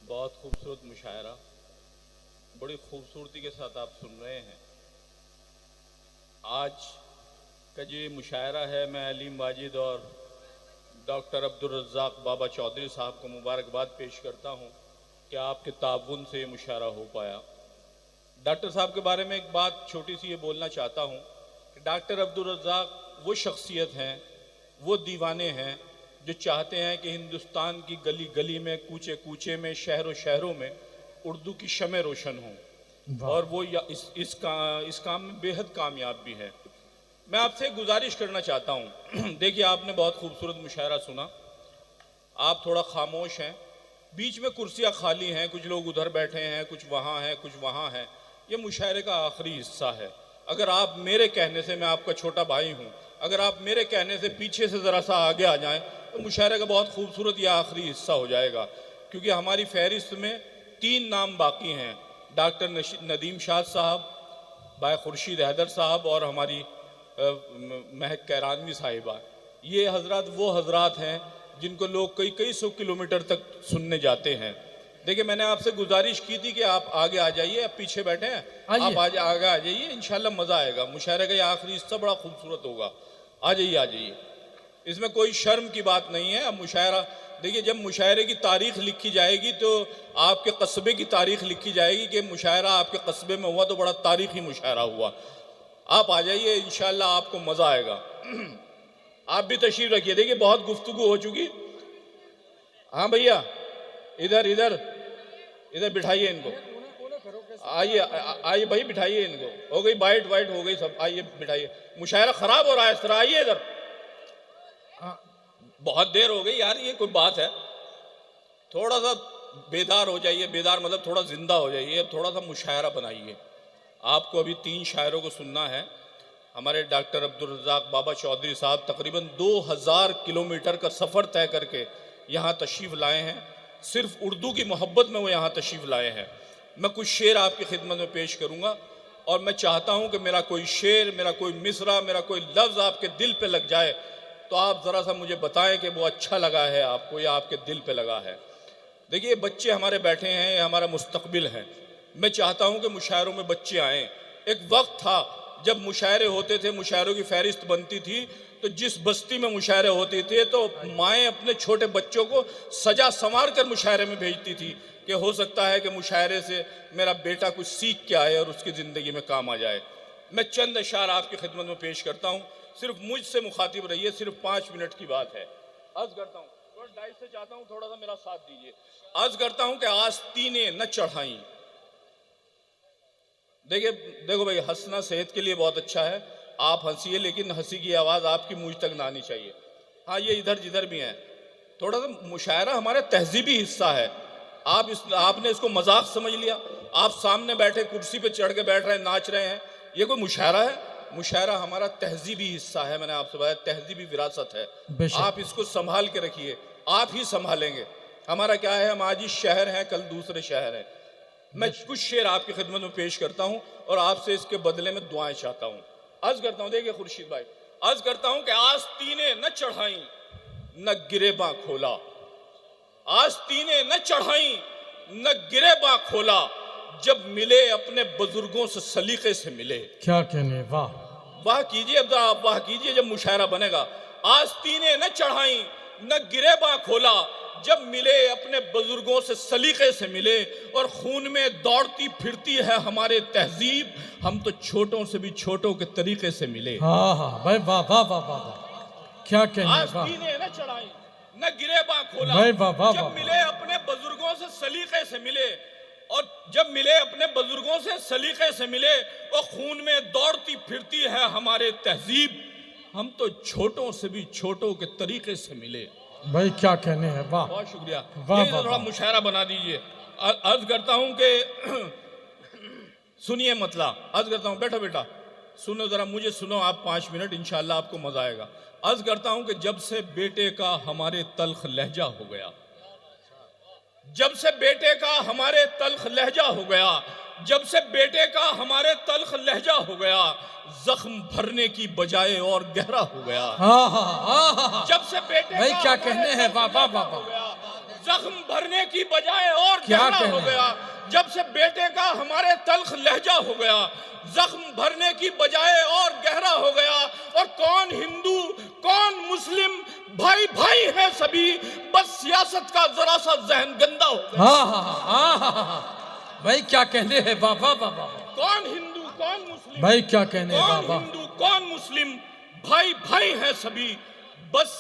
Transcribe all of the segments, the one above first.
बहुत खूबसूरत मुशायरा, बड़ी खूबसूरती के साथ आप सुन रहे हैं। आज का जो ये मुशायरा है, मैं अलीम वाजिद और डॉक्टर अब्दुल रज़्ज़ाक़ बाबा चौधरी साहब को मुबारकबाद पेश करता हूँ कि आपके ताउन से ये मुशायरा हो पाया। डॉक्टर साहब के बारे में एक बात छोटी सी ये बोलना चाहता हूँ कि डॉक्टर अब्दुल रज़्ज़ाक़ वो शख्सियत हैं, वो दीवाने हैं जो चाहते हैं कि हिंदुस्तान की गली गली में, कूचे कूचे में, शहरों शहरों में उर्दू की शमें रोशन हों, और वो इस काम में बेहद कामयाब भी है। मैं आपसे गुजारिश करना चाहता हूँ देखिए, आपने बहुत खूबसूरत मुशायरा सुना, आप थोड़ा खामोश हैं, बीच में कुर्सियाँ खाली हैं, कुछ लोग उधर बैठे हैं, कुछ वहाँ हैं, कुछ वहाँ हैं। ये मुशायरे का आखिरी हिस्सा है। अगर आप मेरे कहने से, मैं आपका छोटा भाई हूँ, अगर आप मेरे कहने से पीछे से ज़रा सा आगे आ जाएं तो मुशायरे का बहुत खूबसूरत ये आखिरी हिस्सा हो जाएगा, क्योंकि हमारी फहरिस्त में 3 नाम बाकी हैं, डॉक्टर नदीम शाद साहब, बाय खुर्शीद हैदर साहब और हमारी महक कैरानवी साहिबा। ये हजरात वो हजरात हैं जिनको लोग कई कई सौ किलोमीटर तक सुनने जाते हैं। देखिए, मैंने आपसे गुजारिश की थी कि आप आगे आ जाइए, आप पीछे बैठे हैं, आप आगे आ जाइए, इंशाल्लाह मज़ा आएगा। मुशायरे का ये आखिरी हिस्सा बड़ा खूबसूरत होगा। आ जाइए, आ जाइए, इसमें कोई शर्म की बात नहीं है। अब मुशायरा देखिए, जब मुशायरे की तारीख़ लिखी जाएगी तो आपके कस्बे की तारीख़ लिखी जाएगी कि मुशायरा आपके कस्बे में हुआ तो बड़ा तारीख़ी मुशायरा हुआ। आप आ जाइए, इंशाल्लाह आपको मज़ा आएगा। आप भी तशरीफ़ रखिए। देखिए, बहुत गुफ्तगू हो चुकी। हाँ भैया, इधर इधर इधर बिठाइए इनको, आइए आइए भाई, बिठाइए इनको। हो गई बाइट वाइट हो गई सब, आइए बिठाइए। मुशायरा ख़राब हो रहा है इस तरह, आइए इधर। बहुत देर हो गई यार, ये कोई बात है? थोड़ा सा बेदार हो जाइए, बेदार मतलब थोड़ा जिंदा हो जाइए, थोड़ा सा मुशायरा बनाइए। आपको अभी 3 शायरों को सुनना है। हमारे डॉक्टर अब्दुल रज़्ज़ाक़ बाबा चौधरी साहब तकरीबन 2000 किलोमीटर का सफ़र तय करके यहाँ तशरीफ़ लाए हैं। सिर्फ उर्दू की मोहब्बत में वो यहाँ तशरीफ़ लाए हैं। मैं कुछ शेर आपकी खिदमत में पेश करूँगा, और मैं चाहता हूँ कि मेरा कोई शेर, मेरा कोई मिसरा, मेरा कोई लफ्ज़ आपके दिल पे लग जाए तो आप ज़रा सा मुझे बताएं कि वो अच्छा लगा है आपको या आपके दिल पे लगा है। देखिए, बच्चे हमारे बैठे हैं, ये हमारा मुस्तकबिल है। मैं चाहता हूं कि मुशायरों में बच्चे आएँ। एक वक्त था जब मुशायरे होते थे, मुशायरों की फहरिस्त बनती थी, तो जिस बस्ती में मुशायरे होते थे तो माएँ अपने छोटे बच्चों को सजा संवार कर मुशायरे में भेजती थी कि हो सकता है कि मुशायरे से मेरा बेटा कुछ सीख के आए और उसकी ज़िंदगी में काम आ जाए। मैं चंद अशार आपकी खिदमत में पेश करता हूँ, सिर्फ मुझसे मुखातिब रहिए, सिर्फ 5 मिनट की बात है। अर्ज करता हूँ, थोड़ा डाइट से चाहता हूँ, थोड़ा सा मेरा साथ दीजिए। अर्ज करता हूँ कि आस्तीने न चढ़ाई। देखिए, देखो भाई, हंसना सेहत के लिए बहुत अच्छा है, आप हंसिए, लेकिन हंसी की आवाज़ आपकी मुझ तक ना आनी चाहिए। हाँ, ये इधर जिधर भी हैं, थोड़ा सा मुशायरा हमारा तहजीबी हिस्सा है। आपने इसको मजाक समझ लिया, आप सामने बैठे कुर्सी पे चढ़ के बैठ रहे हैं, नाच रहे हैं, ये कोई मुशायरा है? मुशायरा हमारा तहजीबी हिस्सा है, मैंने आपसे बताया, तहजीबी विरासत है। आप इसको संभाल के रखिए, आप ही संभालेंगे। हमारा क्या है, हम आज ही शहर हैं, कल दूसरे शहर हैं। मैं कुछ शेर आपकी खिदमत में पेश करता हूं और आपसे इसके बदले में दुआएं चाहता हूं। अर्ज करता हूं, देखिए खुर्शीद भाई, अर्ज करता हूं कि आस्तीने न चढ़ाई न गिरेबा खोला। आस्तीने न चढ़ाई न गिरेबा खोला, जब मिले अपने बुजुर्गों से सलीके से मिले। क्या कहने, वाह वाह कीजिए, अब आप वाह कीजिए जब मुशायरा बनेगा। आस्तीने न चढ़ाई न गिरेबा खोला, जब मिले अपने बुजुर्गों से सलीके से मिले, और खून में दौड़ती फिरती है हमारे तहजीब, हम तो छोटों से भी छोटों के तरीके से मिले। हाँ हाँ भाई, वाह वाह वाह वाह वाह, क्या कहने, वाह। आस्तीने न चढ़ाई न गिरेबा खोला, भाई वाह वाह जब वाह, मिले अपने बुजुर्गों से सलीके से मिले, और जब मिले अपने बुजुर्गों से सलीके से मिले, और खून में दौड़ती फिरती है हमारे तहजीब, हम तो छोटों से भी छोटों के तरीके से मिले। भाई क्या कहने हैं, वाह। बहुत शुक्रिया। वाह, ये वाह, थोड़ा वाह। मुशायरा बना दीजिए। अर्ज करता हूं कि सुनिए, मतलब अर्ज करता हूं, बैठो बेटा, सुनो जरा, मुझे सुनो आप 5 मिनट, इंशाल्लाह आपको मजा आएगा। अर्ज करता हूं कि जब से बेटे का हमारे तल्ख लहजा हो गया, जब से बेटे का हमारे तल्ख लहजा हो गया, जब से बेटे का हमारे तल्ख लहजा हो गया, जख्म भरने की बजाय और गहरा हो गया। हाँ हाँ हाँ हाँ, जब से बेटे भाई का क्या हमारे कहने हैं, तल्ख वाह वाह लहजा वाह हो वाह। गया, जख्म भरने की बजाय और क्या गहरा कहना हो है? गया जब से बेटे का हमारे तल्ख लहजा हो गया। जख्म भरने की बजाय और गहरा हो गया। और कौन हिंदू कौन मुस्लिम, भाई भाई है सभी, बस सियासत का जरा सा जहन गंदा हो गया। हाँ हाँ हाँ हाँ हाँ हाँ। भाई क्या कहने हैं बाबा बाबा, कौन हिंदू कौन मुस्लिम, भाई क्या कहने हैं कौन बाबा। हिंदू कौन मुस्लिम, भाई भाई है सभी, बस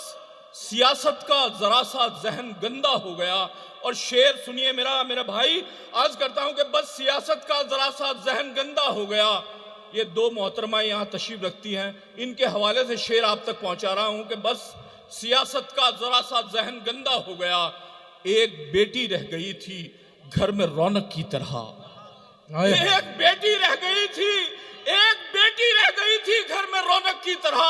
सियासत का जरा सा जहन गंदा हो गया। और शेर सुनिए मेरा भाई, आज करता हूं कि बस सियासत का जरा सा जहन गंदा हो गया। ये दो मोहतरमा यहाँ तशरीफ रखती हैं, इनके हवाले से शेर आप तक पहुंचा रहा हूं कि बस सियासत का जरा सा जहन गंदा हो गया। एक बेटी रह गई थी घर में रौनक की तरह, आए हाय। एक बेटी रह गई थी, एक बेटी रह गई थी घर में रौनक की तरह,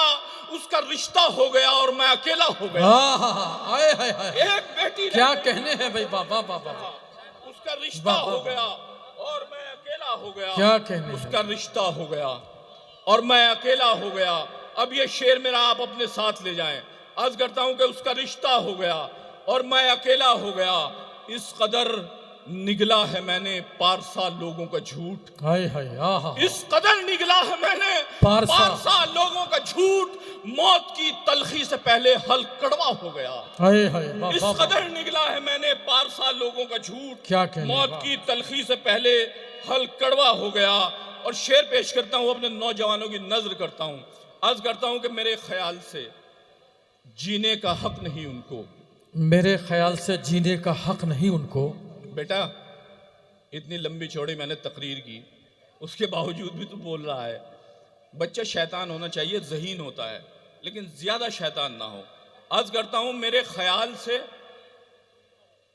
उसका रिश्ता हो गया और मैं अकेला हो गया। हाँ हाँ हाँ। आए हाय हाय। एक बेटी क्या रह गई, कहने हैं भाई बाबा बाबा, उसका रिश्ता वाह, हो वाह, गया और मैं अकेला हो गया। क्या कहने हैं? उसका रिश्ता हो गया और मैं अकेला हो गया। अब ये शेर मेरा आप अपने साथ ले जाएं। अर्ज करता हूं कि उसका रिश्ता हो गया और मैं अकेला हो गया। इस कदर निगला है मैंने पारसा लोगों का झूठ, हाय हाय। हाँ हाँ। इस कदर निगला है मैंने पारसा। पारसा लोगों का झूठ, मौत की तलखी से पहले हल कड़वा हो गया। हाय हाय इस बाबा। कदर निगला है मैंने पारसा लोगों का झूठ, क्या कहने मौत वाह। की तलखी से पहले हल कड़वा हो गया। और शेर पेश करता हूं, अपने नौजवानों की नजर करता हूं, अर्ज करता हूं कि मेरे ख्याल से जीने का हक नहीं उनको। मेरे ख्याल से जीने का हक नहीं उनको। बेटा इतनी लंबी चौड़ी मैंने तकरीर की, उसके बावजूद भी तू बोल रहा है। बच्चा शैतान होना चाहिए, ज़हीन होता है, लेकिन ज्यादा शैतान ना हो। अर्ज करता हूं मेरे ख्याल से,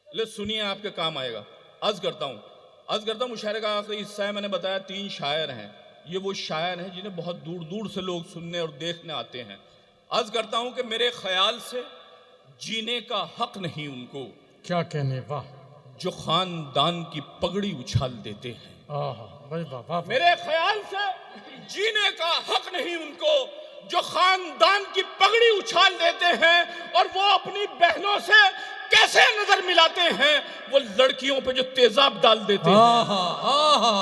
ले सुनिए आपके काम आएगा। अर्ज करता हूं मुशायरे का आखिरी हिस्सा है। मैंने बताया 3 शायर हैं, ये वो शायर हैं जिन्हें बहुत दूर दूर से लोग सुनने और देखने आते हैं। अर्ज करता हूं कि मेरे ख्याल से जीने का हक नहीं उनको, क्या कहने वाह। जो खानदान की पगड़ी उछाल देते हैं। आहा भाई बाबा। मेरे ख्याल से जीने का हक नहीं उनको, जो खानदान की पगड़ी उछाल देते हैं। और वो अपनी बहनों से कैसे नजर मिलाते हैं, वो लड़कियों पे जो तेजाब डाल देते हैं। आहा आहा।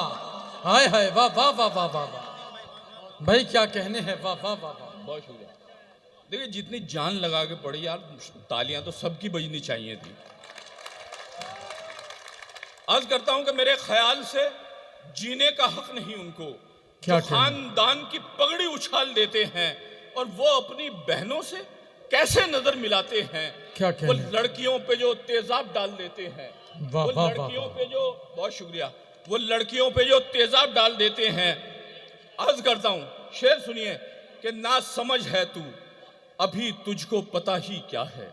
हाय हाय वाह वाह वाह वाह वाह। भाई क्या कहने हैं वाह वाह वाह वाह। बहुत शुक्रिया। देखिए जितनी जान लगा के पढ़ी यार, तालियां तो सबकी बजनी चाहिए थी। अर्ज करता हूं कि मेरे ख्याल से जीने का हक नहीं उनको, क्या जो खानदान की पगड़ी उछाल देते हैं। और वो अपनी बहनों से कैसे नजर मिलाते हैं, क्या वो कहने। लड़कियों पे जो तेजाब डाल देते हैं। वाह, वो वाह, वाह, लड़कियों वाह। पे जो, बहुत शुक्रिया, वो लड़कियों पे जो तेजाब डाल देते हैं। अर्ज करता हूं, शेर सुनिए कि ना समझ है तू अभी तुझको पता ही क्या है,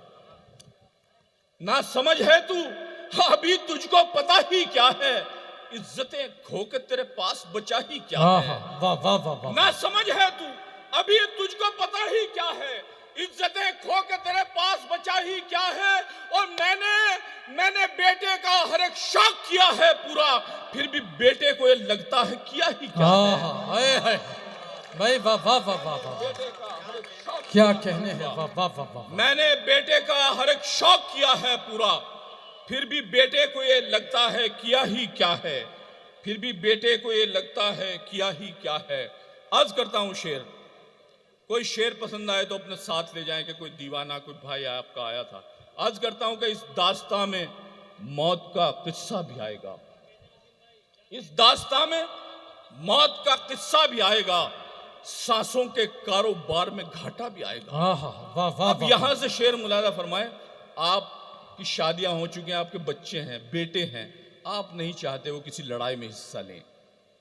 ना समझ है तू अभी तुझको पता ही क्या है, इज्जतें खो के तेरे पास बचा ही क्या आहा है। वाह वाह वाह वाह। ना समझ है तू अभी तुझको पता ही क्या है, इज्जतें खो के तेरे पास बचा ही क्या है। और मैंने बेटे का हर एक शौक किया है पूरा, फिर भी बेटे को ये लगता है किया ही क्या है। आहा हाय हाय भाई वाह वाह वाह वाह वाह। बेटे का हर एक शौक, क्या कहने हैं वाह वाह वाह वाह। मैंने बेटे का हर एक शौक किया है पूरा, फिर भी बेटे को ये लगता है किया ही क्या है, फिर भी बेटे को ये लगता है किया ही क्या है। अर्ज करता हूं शेर, कोई शेर पसंद आए तो अपने साथ ले जाएं कि कोई दीवाना कोई भाई आपका आया था। अर्ज करता हूं कि इस दास्तां में मौत का किस्सा भी आएगा, इस दास्तां में मौत का किस्सा भी आएगा, सांसों के कारोबार में घाटा भी आएगा। आहा वाह वाह अब वाह। यहां से शेर मुलादा फरमाए, आपकी शादियां हो चुकी हैं, आपके बच्चे हैं, बेटे हैं, आप नहीं चाहते वो किसी लड़ाई में हिस्सा लें,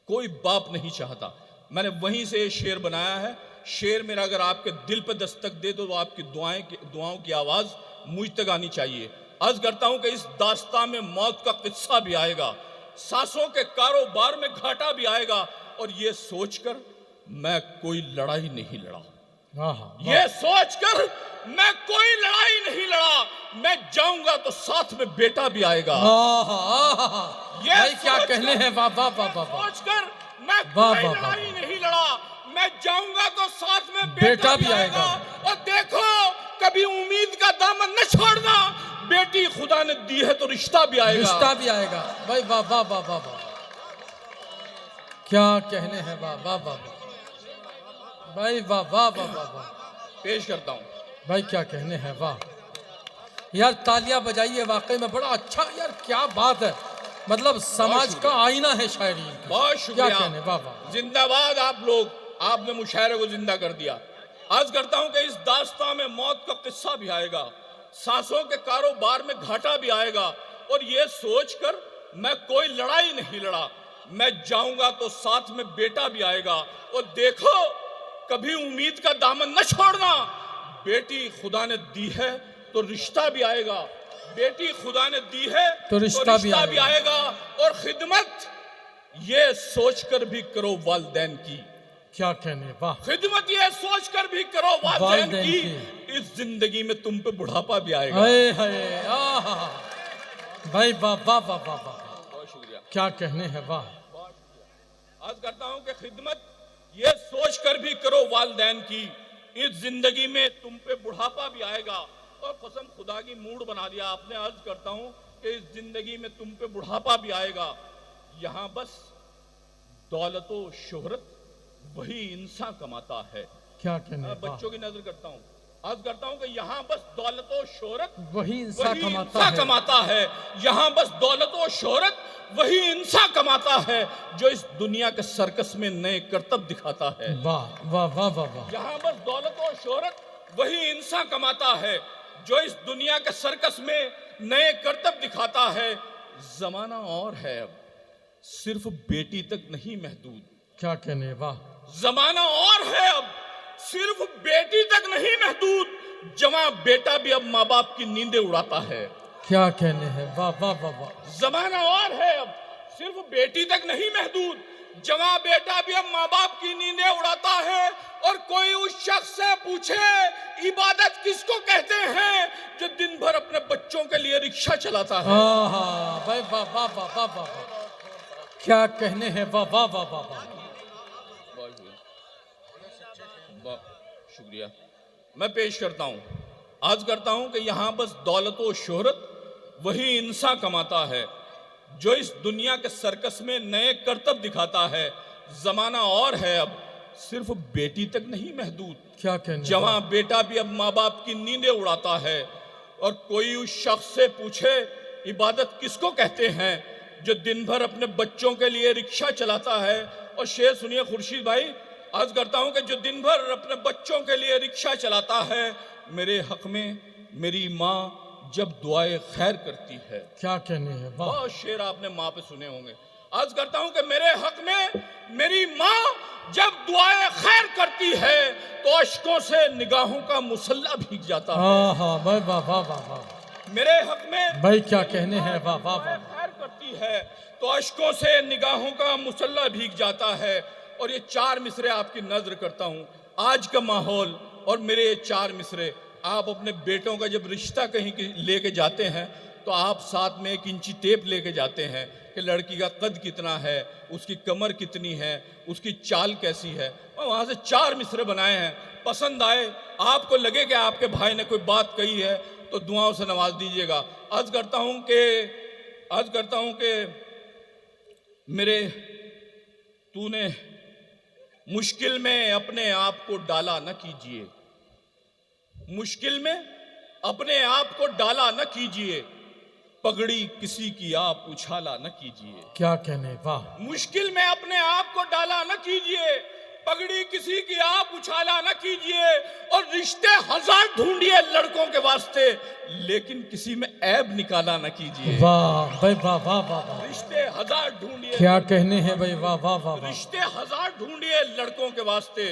कोई बाप नहीं चाहता। मैंने वहीं से ये शेर बनाया है। शेर मेरा अगर आपके दिल पे दस्तक दे तो आपकी दुआओं की आवाज मुझ तक आनी चाहिए। अर्ज करता हूं कि इस दास्तां में मौत का किस्सा भी आएगा, सांसों के कारोबार में घाटा भी आएगा। और ये सोचकर मैं कोई लड़ाई नहीं लड़ा, आहा ये सोचकर मैं कोई लड़ाई नहीं लड़ा, मैं जाऊंगा तो साथ में बेटा भी आएगा। आहा आहा। ये भाई क्या सोचकर- कहने हैं वाह वाह वाह वाह। सोचकर मैं वाह, कोई वाह, वाह। लड़ाई नहीं लड़ा, मैं जाऊंगा तो साथ में बेटा बेटा भी भी आएगा। और देखो कभी उम्मीद का दामन न छोड़ना, बेटी खुदा ने दी है तो रिश्ता भी आएगा। रिश्ता भी आएगा। भाई वाह वाह वाह वाह वाह, क्या कहने हैं, वाह वाह वाह वाह भाई, वाह वाह वाह वाह वाह। पेश करता हूं भाई क्या कहने हैं, वाह यार, तालियां बजाइए, वाकई में बड़ा अच्छा यार, क्या बात है, मतलब समाज का आईना है शायरी। बहुत क्या शुक्रिया, कहने, वाह वाह। जिंदाबाद आप लोग, आपने मुशायरे को जिंदा कर दिया। आज करता हूं कि इस दास्तां में मौत का किस्सा भी आएगा, सांसों के कारोबार में घाटा भी आएगा, और ये सोचकर मैं कोई लड़ाई नहीं लड़ा, मैं जाऊंगा तो साथ में बेटा भी आएगा। और देखो कभी उम्मीद का दामन न छोड़ना, बेटी खुदा ने दी है तो रिश्ता भी आएगा, बेटी खुदा ने दी है तो रिश्ता भी आएगा। और खिदमत ये सोचकर भी करो वालिदैन की, क्या कहने, वाह। खिदमत ये सोचकर भी करो वालिदैन वालिदैन की, इस जिंदगी में तुम पे बुढ़ापा भी आएगा। हाय हाय, आहा, भाई वाह वाह वाह वाह वाह, बहुत शुक्रिया, क्या कहने हैं, वाह। आज करता हूं कि खिदमत ये सोचकर भी करो वालिदैन की, इस जिंदगी में तुम पे बुढ़ापा भी आएगा। और कसम खुदा की मूड बना दिया आपने। अर्ज करता हूं कि इस जिंदगी में तुम पे बुढ़ापा भी आएगा, यहां बस दौलत व शोहरत वही इंसान कमाता है। क्या कहने, वाह। बच्चों की नजर करता हूं, आज करता हूं कि यहां बस दौलत व शोहरत वही इंसान कमाता है, यहां बस दौलत व शोहरत वही इंसान कमाता है, जो इस दुनिया के सर्कस में नए करतब दिखाता है। वाह वाह वाह वाह वाह, यहाँ बस दौलत और शोहरत वही इंसान कमाता है, जो इस दुनिया के सर्कस में नए करतब दिखाता है। जमाना और है अब, सिर्फ बेटी तक नहीं महदूद। क्या कहने, वाह। जमाना और है अब, सिर्फ बेटी तक नहीं महदूद, जवां बेटा भी अब माँ बाप की नींदें उड़ाता है। क्या कहने हैं, वाह वाह वाह वाह। जमाना और है अब, सिर्फ बेटी तक नहीं महदूद, जवां बेटा भी अब माँ बाप की नींदें उड़ाता है। और कोई उस शख्स से पूछे इबादत किसको कहते हैं, जो दिन भर अपने बच्चों के लिए रिक्शा चलाता है। भाई वाह वाह वाह वाह वाह, क्या कहने हैं, वाह वाह वाह वाह वाह। शुक्रिया, मैं पेश करता हूं, आज करता हूं कि यहां बस दौलत और शोहरत वही इंसान कमाता है, जो इस दुनिया के सर्कस में नए करतब दिखाता है। जमाना और है अब, सिर्फ बेटी तक नहीं महदूद, क्या कहने, जवां बेटा भी अब माँ बाप की नींदें उड़ाता है। और कोई उस शख्स से पूछे इबादत किसको कहते हैं, जो दिन भर अपने बच्चों के लिए रिक्शा चलाता है। और शेर सुनिए खुर्शीद भाई, आज करता हूं कि जो दिन भर अपने बच्चों के लिए रिक्शा चलाता है, मेरे हक में मेरी माँ जब दुआए खैर करती है। क्या कहने हैं, वाह। बहुत शेर आपने माँ पे सुने होंगे। आज करता हूं कि मेरे हक में मेरी माँ जब दुआए खैर करती है, तो अश्कों से निगाहों का मुसल्ला भीग जाता है। हाँ भाई वाह वाह वाह वाह, मेरे हक में भाई क्या कहने हैं, वाह वाह वाह। खैर करती है तो अश्कों से निगाहों का मुसल्ला भीग जाता है। और ये चार मिसरे आपकी नजर करता हूं, आज का माहौल और मेरे ये चार मिसरे। आप अपने बेटों का जब रिश्ता कहीं लेके जाते हैं, तो आप साथ में 1 इंची टेप लेके जाते हैं कि लड़की का कद कितना है, उसकी कमर कितनी है, उसकी चाल कैसी है। और वहाँ से 4 मिसरे बनाए हैं, पसंद आए, आपको लगे कि आपके भाई ने कोई बात कही है, तो दुआओं से नवाज दीजिएगा। अर्ज करता हूँ कि मेरे तूने मुश्किल में अपने आप को डाला न कीजिए, मुश्किल में अपने आप को डाला न कीजिए, पगड़ी किसी की आप उछाला न कीजिए। क्या कहने, वाह। मुश्किल में अपने आप को डाला न कीजिए, पगड़ी किसी की आप उछाला न कीजिए। और रिश्ते 1000 ढूंढिए लड़कों के वास्ते, लेकिन किसी में ऐब निकाला न कीजिए। वाह भाई वाह वाह वाह वाह, रिश्ते 1000 ढूंढिए, क्या कहने हैं भाई, वाह वाह वाह वाह। रिश्ते 1000 ढूंढिए लड़कों के वास्ते,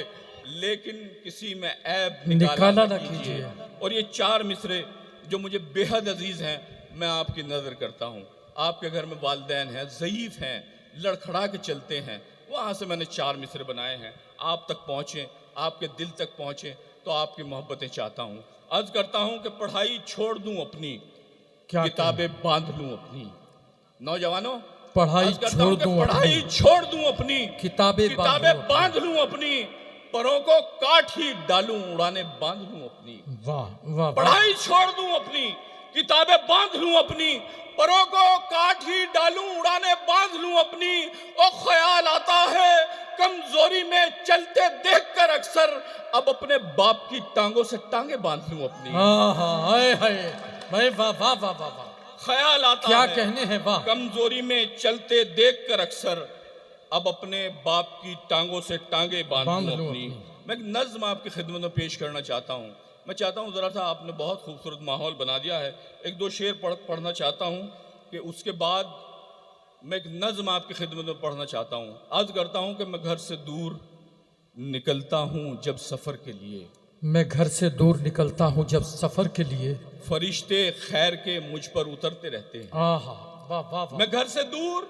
लेकिन किसी में ऐब निकाला न कीजिए। और ये 4 मिसरे जो मुझे बेहद अजीज हैं, मैं आपकी नजर करता हूँ। आपके घर में वालिदैन हैं, ज़ईफ हैं, लड़खड़ा के चलते हैं, वहाँ से मैंने 4 मिसरे बनाए हैं। आप तक पहुँचे, आपके दिल तक पहुँचे, तो आपकी मोहब्बतें चाहता हूँ। अर्ज करता हूँ कि पढ़ाई छोड़ दूँ अपनी, किताबें बांध लूँ अपनी। नौजवानों, पढ़ाई छोड़ दूँ, पढ़ाई छोड़ दूँ अपनी, किताबें बांध लूँ अपनी, پروں کو کاٹ ہی ڈالوں اڑانے باندھ لوں اپنی واہ واہ واہ پڑھائی چھوڑ دوں اپنی کتابیں باندھ لوں اپنی پروں کو کاٹ ہی ڈالوں اڑانے باندھ لوں اپنی او خیال آتا ہے کمزوری میں چلتے دیکھ کر اکثر اب اپنے باپ کی ٹانگوں سے ٹانگیں باندھ لوں اپنی ہائے ہائے بھائی واہ واہ واہ واہ واہ خیال آتا کیا ہے کہنے ہیں واہ کمزوری میں چلتے دیکھ کر اکثر اب اپنے باپ کی ٹانگوں سے ٹانگیں باندھ لوں اپنی میں ایک نظم آپ کی خدمت میں پیش کرنا چاہتا ہوں میں چاہتا ہوں ذرا سا آپ نے بہت خوبصورت ماحول بنا دیا ہے ایک دو شعر پڑھنا چاہتا ہوں کہ اس کے بعد میں ایک نظم آپ کی خدمت میں پڑھنا چاہتا ہوں عرض کرتا ہوں کہ میں گھر سے دور نکلتا ہوں جب سفر کے لیے میں گھر سے دور نکلتا ہوں جب سفر کے لیے فرشتے خیر کے مجھ پر اترتے رہتے ہیں آہا واہ واہ واہ میں گھر سے دور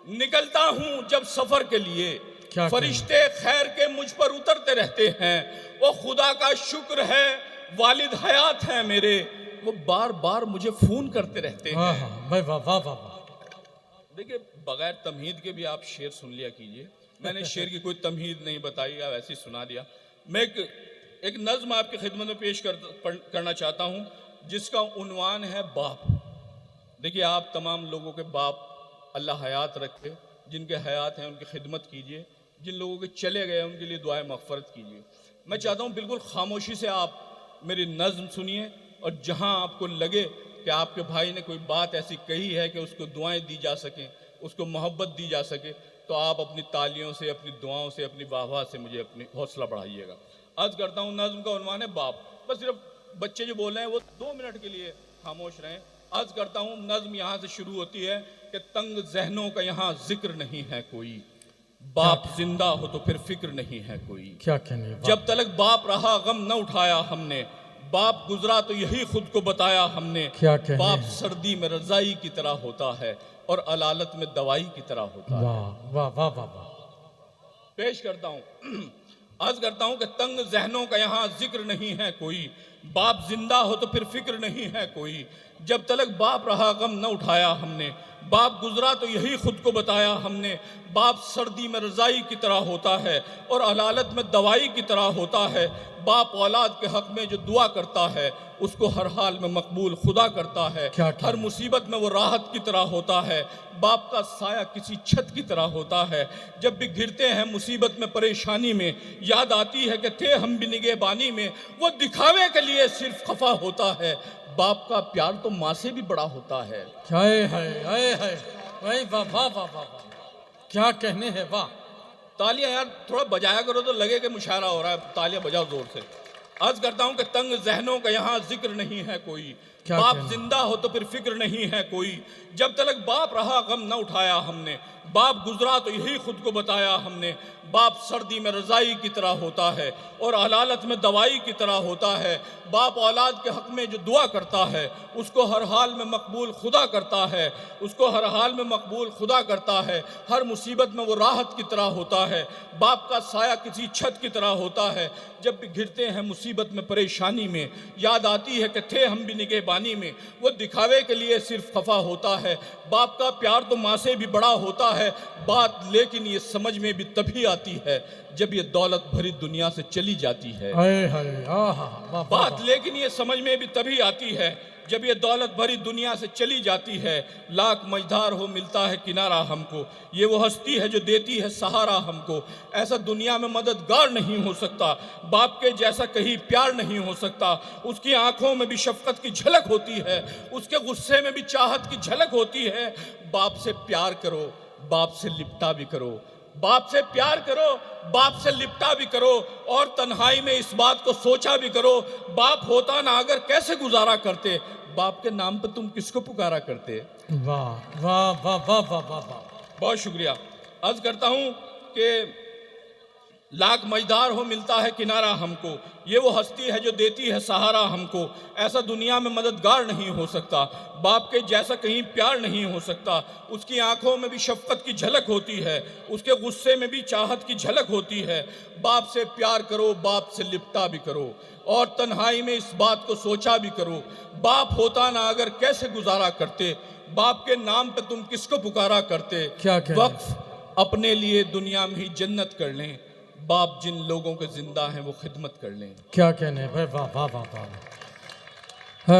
نکلتا ہوں جب سفر کے لیے کیا فرشتے خیر کے مجھ پر اترتے رہتے ہیں وہ خدا کا شکر ہے والد حیات ہیں میرے وہ بار بار مجھے فون کرتے رہتے ہیں آہا بھائی واہ واہ واہ واہ دیکھیں بغیر تمہید کے بھی آپ شعر سن لیا کیجئے میں نے شعر کی کوئی تمہید نہیں بتائی آپ ایسے ہی سنا دیا میں ایک نظم آپ کی خدمت میں پیش کرنا چاہتا ہوں جس کا عنوان ہے باپ دیکھیے آپ تمام لوگوں کے باپ اللہ حیات رکھے جن کے حیات ہیں ان کی خدمت کیجئے جن لوگوں کے چلے گئے ان کے لیے دعائیں مغفرت کیجئے میں چاہتا ہوں بالکل خاموشی سے آپ میری نظم سنیے اور جہاں آپ کو لگے کہ آپ کے بھائی نے کوئی بات ایسی کہی ہے کہ اس کو دعائیں دی جا سکیں اس کو محبت دی جا سکے تو آپ اپنی تالیوں سے اپنی دعاؤں سے اپنی واہ واہ سے مجھے اپنی حوصلہ بڑھائیے گا عرض کرتا ہوں نظم کا عنوان ہے باپ بس صرف بچے جو بول رہے ہیں وہ 2 منٹ کے لیے خاموش رہیں عرض کرتا ہوں نظم یہاں سے شروع ہوتی ہے کہ تنگ ذہنوں کا یہاں ذکر نہیں ہے کوئی باپ زندہ ہو تو پھر فکر نہیں ہے کوئی کیا کہنے واہ جب تلک باپ رہا غم نہ اٹھایا ہم نے باپ گزرا تو یہی خود کو بتایا ہم نے کیا کہنے باپ سردی میں رضائی کی طرح ہوتا ہے اور علالت میں دوائی کی طرح ہوتا ہے واہ واہ واہ واہ واہ پیش کرتا ہوں عرض کرتا ہوں کہ تنگ ذہنوں کا یہاں ذکر نہیں ہے کوئی باپ زندہ ہو تو پھر فکر نہیں ہے کوئی جب تلک باپ رہا غم نہ اٹھایا ہم نے باپ گزرا تو یہی خود کو بتایا ہم نے باپ سردی میں رضائی کی طرح ہوتا ہے اور علالت میں دوائی کی طرح ہوتا ہے باپ اولاد کے حق میں جو دعا کرتا ہے اس کو ہر حال میں مقبول خدا کرتا ہے ہر مصیبت میں وہ راحت کی طرح ہوتا ہے باپ کا سایہ کسی چھت کی طرح ہوتا ہے جب بھی گرتے ہیں مصیبت میں پریشانی میں یاد آتی ہے کہ تھے ہم بھی نگہبانی میں وہ دکھاوے کے لیے صرف خفا ہوتا ہے باپ کا پیار تو ماں سے بھی بڑا ہوتا ہے کیا کہنے ہیں واہ تالیاں یار تھوڑا بجایا کرو تو لگے کہ مشاعرہ ہو رہا ہے تالیاں بجاؤ زور سے عرض کرتا ہوں کہ تنگ ذہنوں کا یہاں ذکر نہیں ہے کوئی باپ زندہ ہو تو پھر فکر نہیں ہے کوئی جب تلک باپ رہا غم نہ اٹھایا ہم نے باپ گزرا تو یہی خود کو بتایا ہم نے باپ سردی میں رضائی کی طرح ہوتا ہے اور علالت میں دوائی کی طرح ہوتا ہے باپ اولاد کے حق میں جو دعا کرتا ہے اس کو ہر حال میں مقبول خدا کرتا ہے اس کو ہر حال میں مقبول خدا کرتا ہے ہر مصیبت میں وہ راحت کی طرح ہوتا ہے باپ کا سایہ کسی چھت کی طرح ہوتا ہے جب بھی گھرتے ہیں مصیبت میں پریشانی میں یاد آتی ہے کہ تھے ہم بھی نگہبانی میں وہ دکھاوے کے لیے صرف خفا ہوتا ہے باپ کا پیار تو ماں سے بھی بڑا ہوتا ہے بات لیکن یہ سمجھ میں بھی تبھی آتی ہے جب یہ دولت بھری دنیا سے چلی جاتی ہے بات لیکن یہ سمجھ میں بھی تبھی آتی ہے جب یہ دولت بھری دنیا سے چلی جاتی ہے لاکھ مجدار ہو ملتا ہے کنارہ ہم کو یہ وہ ہستی ہے جو دیتی ہے سہارا ہم کو ایسا دنیا میں مددگار نہیں ہو سکتا باپ کے جیسا کہیں پیار نہیں ہو سکتا اس کی آنکھوں میں بھی شفقت کی جھلک ہوتی ہے اس کے غصے میں بھی چاہت کی جھلک ہوتی ہے باپ سے پیار کرو باپ سے لپٹا بھی کرو باپ سے پیار کرو باپ سے لپٹا بھی کرو اور تنہائی میں اس بات کو سوچا بھی کرو باپ ہوتا نہ اگر کیسے گزارا کرتے باپ کے نام پہ تم کس کو پکارا کرتے واہ واہ واہ واہ واہ واہ بہت شکریہ عرض کرتا ہوں کہ لاکھ مجدار ہو ملتا ہے کنارہ ہم کو یہ وہ ہستی ہے جو دیتی ہے سہارا ہم کو ایسا دنیا میں مددگار نہیں ہو سکتا باپ کے جیسا کہیں پیار نہیں ہو سکتا اس کی آنکھوں میں بھی شفقت کی جھلک ہوتی ہے اس کے غصے میں بھی چاہت کی جھلک ہوتی ہے باپ سے پیار کرو باپ سے لپٹا بھی کرو اور تنہائی میں اس بات کو سوچا بھی کرو باپ ہوتا نہ اگر کیسے گزارا کرتے باپ کے نام پہ تم کس کو پکارا کرتے وقف اپنے لیے دنیا میں ہی جنت کر لیں باپ جن لوگوں کے زندہ ہیں وہ خدمت کر لیں. کیا کہنے ہیں بھائی، واہ واہ واہ واہ.